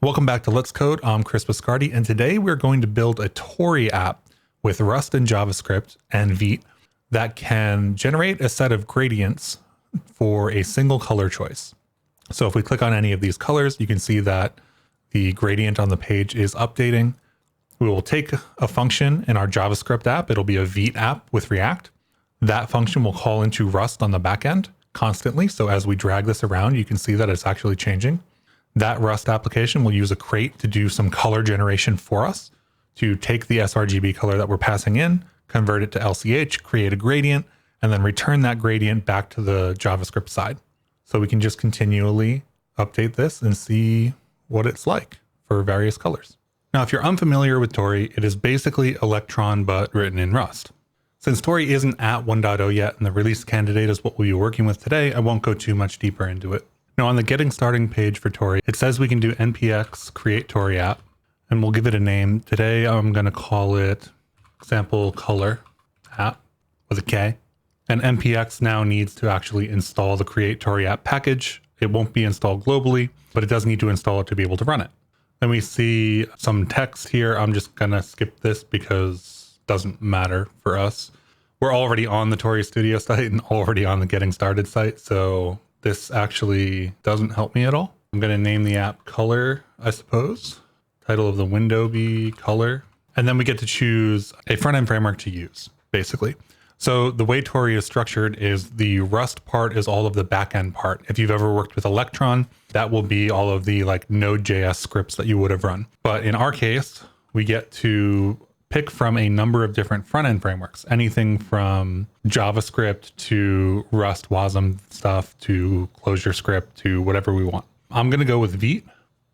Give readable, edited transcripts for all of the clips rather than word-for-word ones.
Welcome back to Let's Code. I'm Chris Biscardi, and today we're going to build a Tauri app with Rust and JavaScript and Vite that can generate a set of gradients for a single color choice. So if we click on any of these colors, you can see that the gradient on the page is updating. We will take a function in our JavaScript app. It'll be a Vite app with React. That function will call into Rust on the back end constantly. So as we drag this around, you can see that it's actually changing. That Rust application will use a crate to do some color generation for us, to take the sRGB color that we're passing in, convert it to LCH, create a gradient, and then return that gradient back to the JavaScript side. So we can just continually update this and see what it's like for various colors. Now, if you're unfamiliar with Tauri, it is basically Electron, but written in Rust. Since Tauri isn't at 1.0 yet, and the release candidate is what we'll be working with today, I won't go too much deeper into it. Now, on the getting starting page for Tauri, it says we can do npx create Tauri app, and we'll give it a name. Today, I'm going to call it example color app with a K. And npx now needs to actually install the create Tauri app package. It won't be installed globally, but it does need to install it to be able to run it. Then we see some text here. I'm just going to skip this because it doesn't matter for us. We're already on the Tauri Studio site and already on the getting started site, so this actually doesn't help me at all. I'm going to name the app color, I suppose. Title of the window be color. And then we get to choose a front-end framework to use, basically. So the way Tauri is structured is the Rust part is all of the back-end part. If you've ever worked with Electron, that will be all of the like Node.js scripts that you would have run. But in our case, we get to pick from a number of different front-end frameworks, anything from JavaScript to Rust WASM stuff to ClojureScript to whatever we want. I'm going to go with Vite,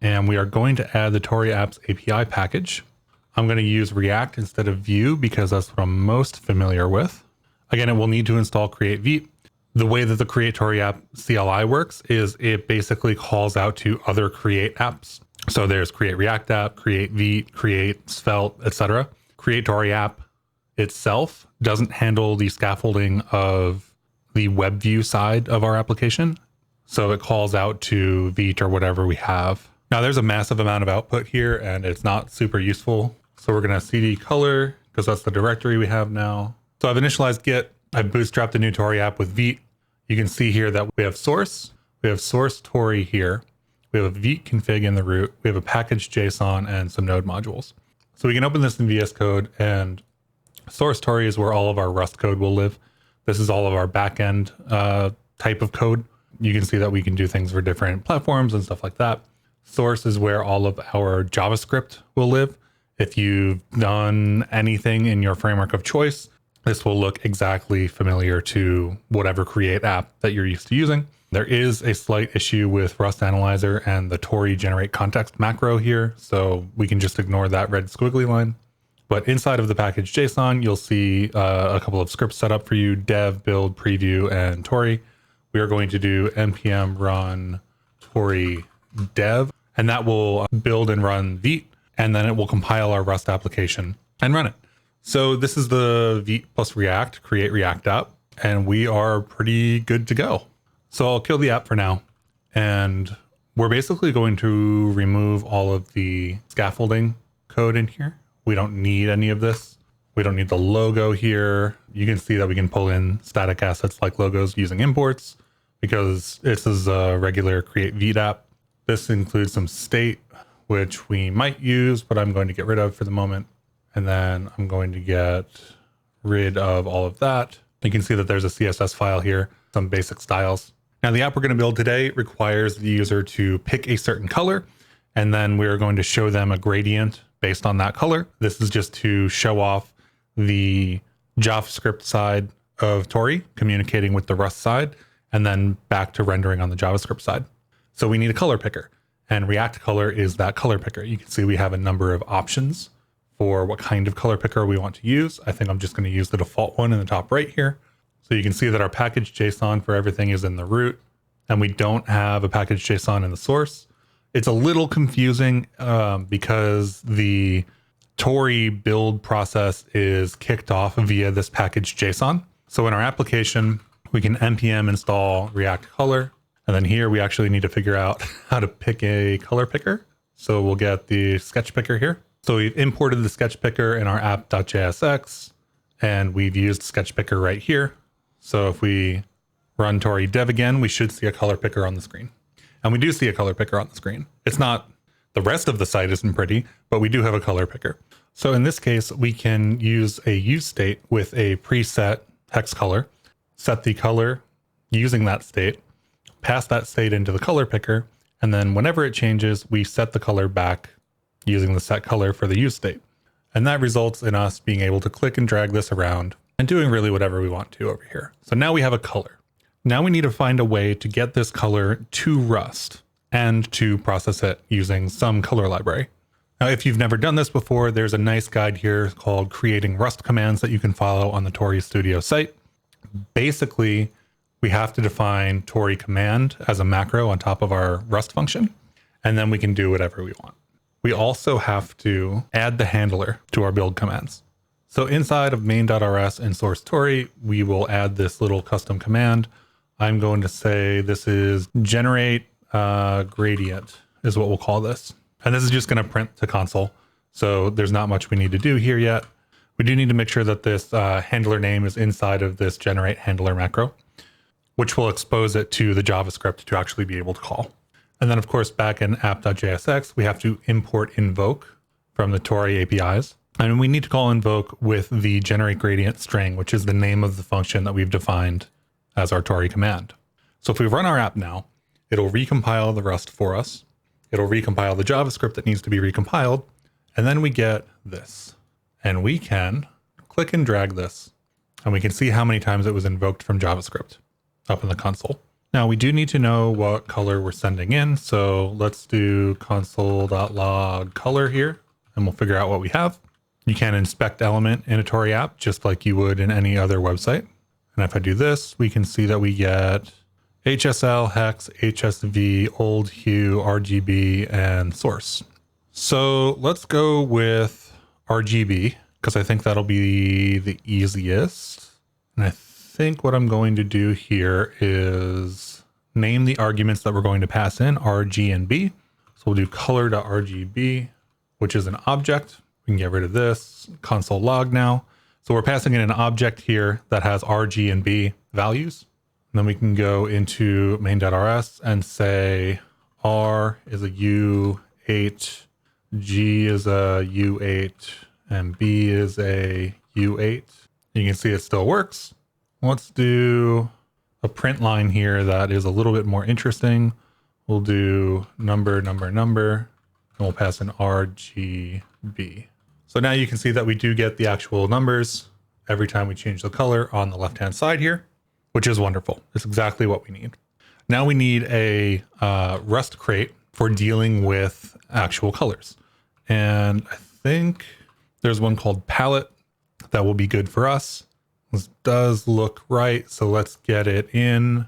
and we are going to add the Tauri apps API package. I'm going to use React instead of Vue because that's what I'm most familiar with. Again, it will need to install create Vite. The way that the create Tauri app CLI works is it basically calls out to other create apps. So there's create React app, create Vite, create Svelte, etc. Create Tauri app itself doesn't handle the scaffolding of the web view side of our application. So it calls out to Vite or whatever we have. Now there's a massive amount of output here and it's not super useful. So we're going to cd color because that's the directory we have now. So I've initialized Git. I've bootstrapped the new Tauri app with Vite. You can see here that we have source Tauri here. We have a Vite config in the root. We have a package JSON and some node modules. So we can open this in VS Code, and source Tauri is where all of our Rust code will live. This is all of our backend type of code. You can see that we can do things for different platforms and stuff like that. Source is where all of our JavaScript will live. If you've done anything in your framework of choice, this will look exactly familiar to whatever create app that you're used to using. There is a slight issue with Rust Analyzer and the Tauri generate context macro here, so we can just ignore that red squiggly line. But inside of the package JSON, you'll see a couple of scripts set up for you: dev, build, preview, and Tauri. We are going to do npm run Tauri dev, and that will build and run Vite, and then it will compile our Rust application and run it. So this is the Vite plus React create React app, and we are pretty good to go. So I'll kill the app for now, and we're basically going to remove all of the scaffolding code in here. We don't need any of this. We don't need the logo here. You can see that we can pull in static assets like logos using imports because this is a regular create Vite app. This includes some state, which we might use, but I'm going to get rid of for the moment. And then I'm going to get rid of all of that. You can see that there's a CSS file here, some basic styles. Now the app we're going to build today requires the user to pick a certain color, and then we're going to show them a gradient based on that color. This is just to show off the JavaScript side of Tauri communicating with the Rust side, and then back to rendering on the JavaScript side. So we need a color picker, and React color is that color picker. You can see we have a number of options for what kind of color picker we want to use. I think I'm just going to use the default one in the top right here. So you can see that our package JSON for everything is in the root, and we don't have a package JSON in the source. It's a little confusing because the Tauri build process is kicked off via this package JSON. So in our application, we can npm install React color. And then here we actually need to figure out how to pick a color picker. So we'll get the sketch picker here. So we've imported the sketch picker in our app.jsx, and we've used sketch picker right here. So if we run Tauri dev again, we should see a color picker on the screen. And we do see a color picker on the screen. It's not, the rest of the site isn't pretty, but we do have a color picker. So in this case, we can use a use state with a preset hex color, set the color using that state, pass that state into the color picker, and then whenever it changes, we set the color back using the set color for the use state. And that results in us being able to click and drag this around and doing really whatever we want to over here. So now we have a color. Now we need to find a way to get this color to Rust and to process it using some color library. Now, if you've never done this before, there's a nice guide here called Creating Rust Commands that you can follow on the Tauri Studio site. Basically, we have to define Tauri command as a macro on top of our Rust function, and then we can do whatever we want. We also have to add the handler to our build commands. So inside of main.rs and source Tauri, we will add this little custom command. I'm going to say this is generate gradient is what we'll call this. And this is just going to print to console. So there's not much we need to do here yet. We do need to make sure that this handler name is inside of this generate handler macro, which will expose it to the JavaScript to actually be able to call. And then of course, back in app.jsx, we have to import invoke from the Tauri APIs. And we need to call invoke with the generate gradient string, which is the name of the function that we've defined as our Tauri command. So if we run our app now, it'll recompile the Rust for us. It'll recompile the JavaScript that needs to be recompiled. And then we get this. And we can click and drag this. And we can see how many times it was invoked from JavaScript up in the console. Now we do need to know what color we're sending in. So let's do console.log color here, and we'll figure out what we have. You can inspect element in a Tauri app just like you would in any other website. And if I do this, we can see that we get HSL, hex, HSV, old hue, RGB, and source. So let's go with RGB because I think that'll be the easiest. And I think what I'm going to do here is name the arguments that we're going to pass in, R, G, and B. So we'll do color.rgb, which is an object. We can get rid of this, console log now. So we're passing in an object here that has R, G, and B values. And then we can go into main.rs and say R is a U8, G is a U8, and B is a U8. You can see it still works. Let's do a print line here that is a little bit more interesting. We'll do number, and we'll pass in RGB. So now you can see that we do get the actual numbers every time we change the color on the left-hand side here, which is wonderful. It's exactly what we need. Now we need a Rust crate for dealing with actual colors. And I think there's one called palette that will be good for us. This does look right. So let's get it in. I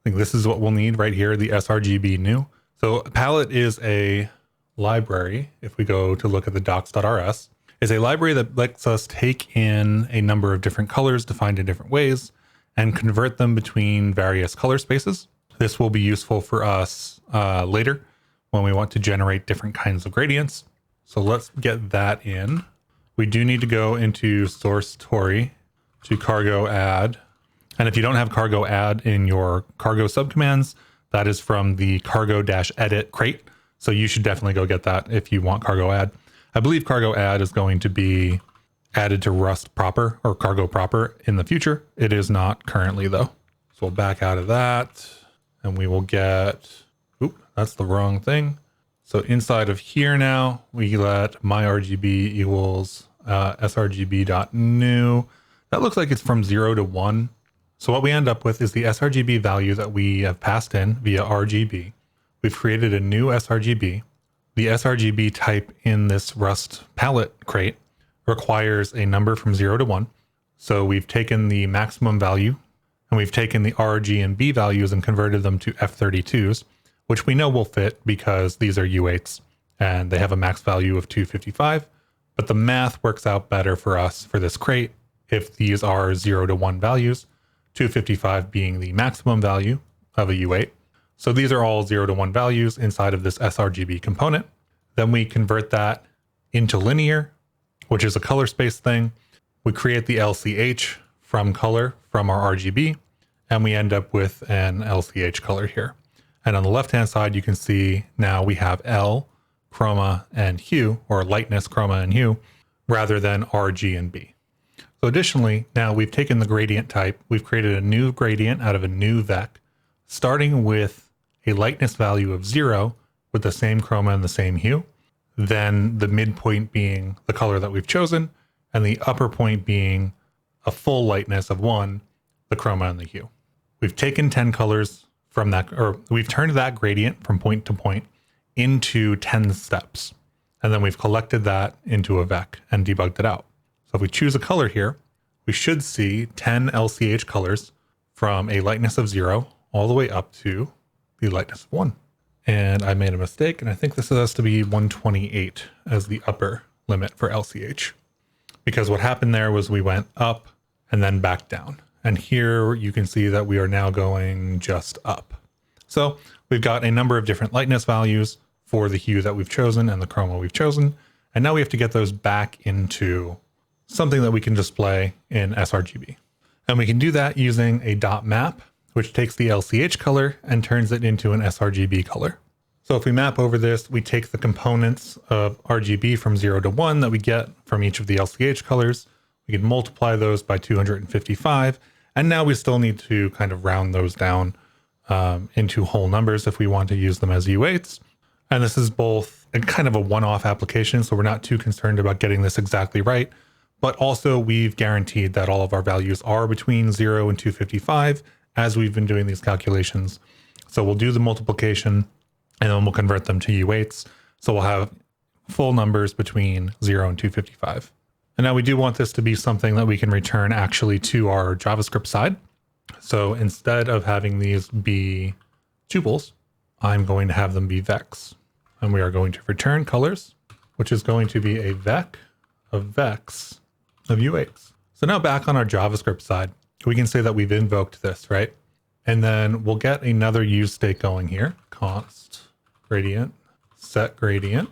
think this is what we'll need right here, the sRGB new. So palette is a library. If we go to look at the docs.rs, is a library that lets us take in a number of different colors defined in different ways and convert them between various color spaces. This will be useful for us later when we want to generate different kinds of gradients. So let's get that in. We do need to go into source Tauri to cargo add. And if you don't have cargo add in your cargo subcommands, that is from the cargo-edit crate. So you should definitely go get that if you want cargo add. I believe cargo add is going to be added to Rust proper or cargo proper in the future. It is not currently though. So we'll back out of that and we will get, oop, that's the wrong thing. So inside of here now, we let myRGB equals sRGB.new. That looks like it's from 0 to 1. So what we end up with is the sRGB value that we have passed in via RGB. We've created a new sRGB. The sRGB type in this Rust palette crate requires a number from 0 to 1. So we've taken the maximum value and we've taken the R, G, and B values and converted them to F32s, which we know will fit because these are U8s and they have a max value of 255. But the math works out better for us for this crate if these are 0 to 1 values, 255 being the maximum value of a U8. So these are all 0 to 1 values inside of this sRGB component. Then we convert that into linear, which is a color space thing. We create the LCH from color from our RGB, and we end up with an LCH color here. And on the left-hand side, you can see now we have L, chroma, and hue, or lightness, chroma, and hue, rather than R, G, and B. So additionally, now we've taken the gradient type, we've created a new gradient out of a new vec, starting with a lightness value of 0 with the same chroma and the same hue, then the midpoint being the color that we've chosen, and the upper point being a full lightness of 1, the chroma and the hue. We've taken 10 colors from that, or we've turned that gradient from point to point into 10 steps. And then we've collected that into a vec and debugged it out. So if we choose a color here, we should see 10 LCH colors from a lightness of 0 all the way up to the lightness of 1. And I made a mistake, and I think this has to be 128 as the upper limit for LCH. Because what happened there was we went up and then back down. And here you can see that we are now going just up. So we've got a number of different lightness values for the hue that we've chosen and the chroma we've chosen. And now we have to get those back into something that we can display in sRGB. And we can do that using a dot map, which takes the LCH color and turns it into an sRGB color. So if we map over this, we take the components of RGB from 0 to 1 that we get from each of the LCH colors. We can multiply those by 255. And now we still need to kind of round those down into whole numbers if we want to use them as U8s. And this is both a kind of a one-off application, so we're not too concerned about getting this exactly right. But also we've guaranteed that all of our values are between 0 and 255 as we've been doing these calculations. So we'll do the multiplication and then we'll convert them to U8s. So we'll have full numbers between 0 and 255. And now we do want this to be something that we can return actually to our JavaScript side. So instead of having these be tuples, I'm going to have them be vecs. And we are going to return colors, which is going to be a vec of vecs of U8s. So now back on our JavaScript side, we can say that we've invoked this, right? And then we'll get another use state going here. Const gradient set gradient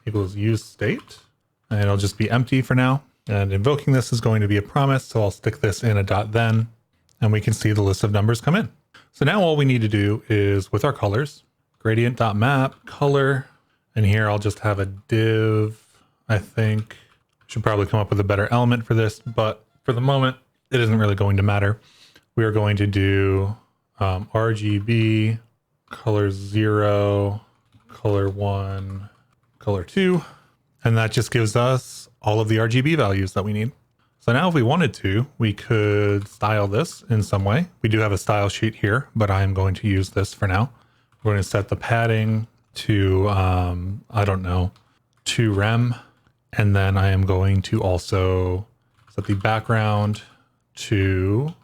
equals use state. And it'll just be empty for now. And invoking this is going to be a promise. So I'll stick this in a dot then, and we can see the list of numbers come in. So now all we need to do is with our colors, gradient.map color, and here I'll just have a div. I think should probably come up with a better element for this, but for the moment, it isn't really going to matter. We are going to do RGB, color 0, color 1, color 2, and that just gives us all of the RGB values that we need. So now if we wanted to, we could style this in some way. We do have a style sheet here, but I'm going to use this for now. We're going to set the padding to, I don't know, 2 rem. And then I am going to also set the background to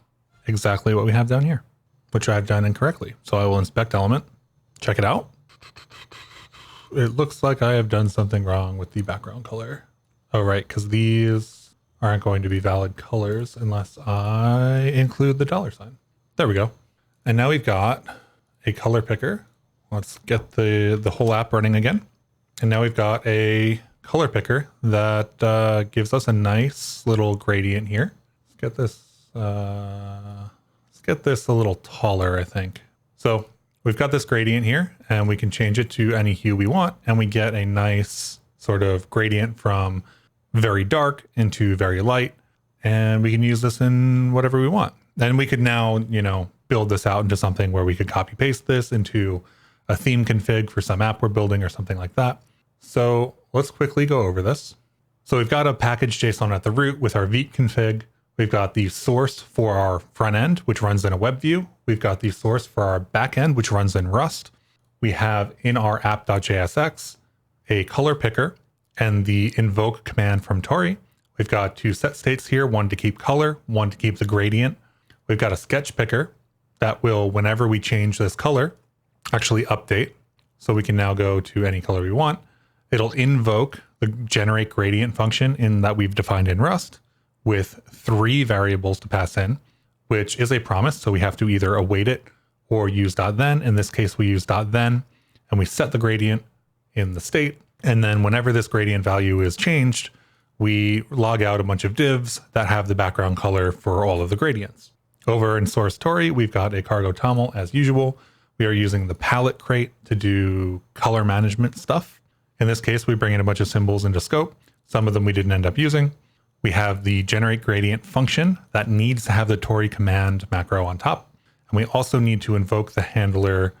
exactly what we have down here, which I've done incorrectly. So I will inspect element, check it out. It looks like I have done something wrong with the background color. Oh, right, because these aren't going to be valid colors unless I include the $sign. There we go. And now we've got a color picker. Let's get the whole app running again. And now we've got a color picker that gives us a nice little gradient here. Let's get this a little taller, I think. So we've got this gradient here, and we can change it to any hue we want, and we get a nice sort of gradient from very dark into very light, and we can use this in whatever we want. Then we could now, you know, build this out into something where we could copy paste this into a theme config for some app we're building or something like that. So let's quickly go over this. So we've got a package JSON at the root with our Vite config. We've got the source for our front end, which runs in a web view. We've got the source for our back end, which runs in Rust. We have in our app.jsx a color picker and the invoke command from Tauri. We've got 2 set states here, one to keep color, one to keep the gradient. We've got a sketch picker that will, whenever we change this color, actually update. So we can now go to any color we want. It'll invoke the generate gradient function in that we've defined in Rust with 3 variables to pass in, which is a promise. So we have to either await it or use .then. In this case, we use .then, and we set the gradient in the state, And then whenever this gradient value is changed, we log out a bunch of divs that have the background color for all of the gradients. Over in source Tauri, we've got a cargo toml as usual. We are using the palette crate to do color management stuff. In this case, we bring in a bunch of symbols into scope. Some of them we didn't end up using. We have the generate gradient function that needs to have the Tauri command macro on top. And we also need to invoke the handler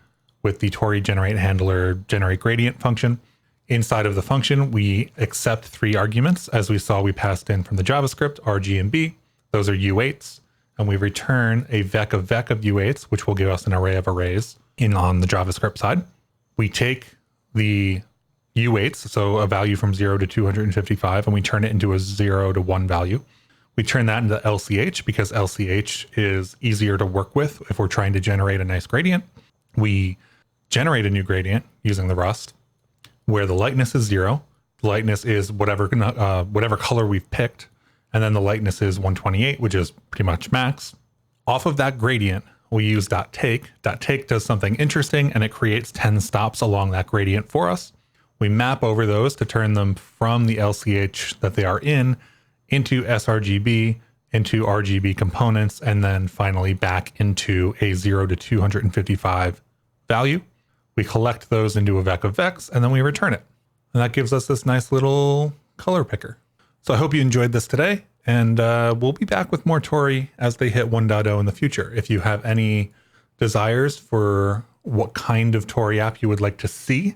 with the Tauri generate handler generate gradient function. Inside of the function, we accept 3 arguments. As we saw, we passed in from the JavaScript, R, G, and B. Those are U8s. And we return a vec of U8s, which will give us an array of arrays on the JavaScript side. We take the U8s, so a value from 0 to 255, and we turn it into a 0 to 1 value. We turn that into LCH because LCH is easier to work with if we're trying to generate a nice gradient. We generate a new gradient using the Rust where the lightness is 0. The lightness is whatever color we've picked. And then the lightness is 128, which is pretty much max. Off of that gradient, we use .take. .take does something interesting, and it creates 10 stops along that gradient for us. We map over those to turn them from the LCH that they are in into sRGB, into RGB components, and then finally back into a 0 to 255 value. We collect those into a vec of vecs, and then we return it. And that gives us this nice little color picker. So I hope you enjoyed this today, and we'll be back with more Tauri as they hit 1.0 in the future. If you have any desires for what kind of Tauri app you would like to see,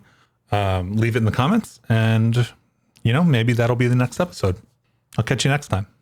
leave it in the comments, and maybe that'll be the next episode. I'll catch you next time.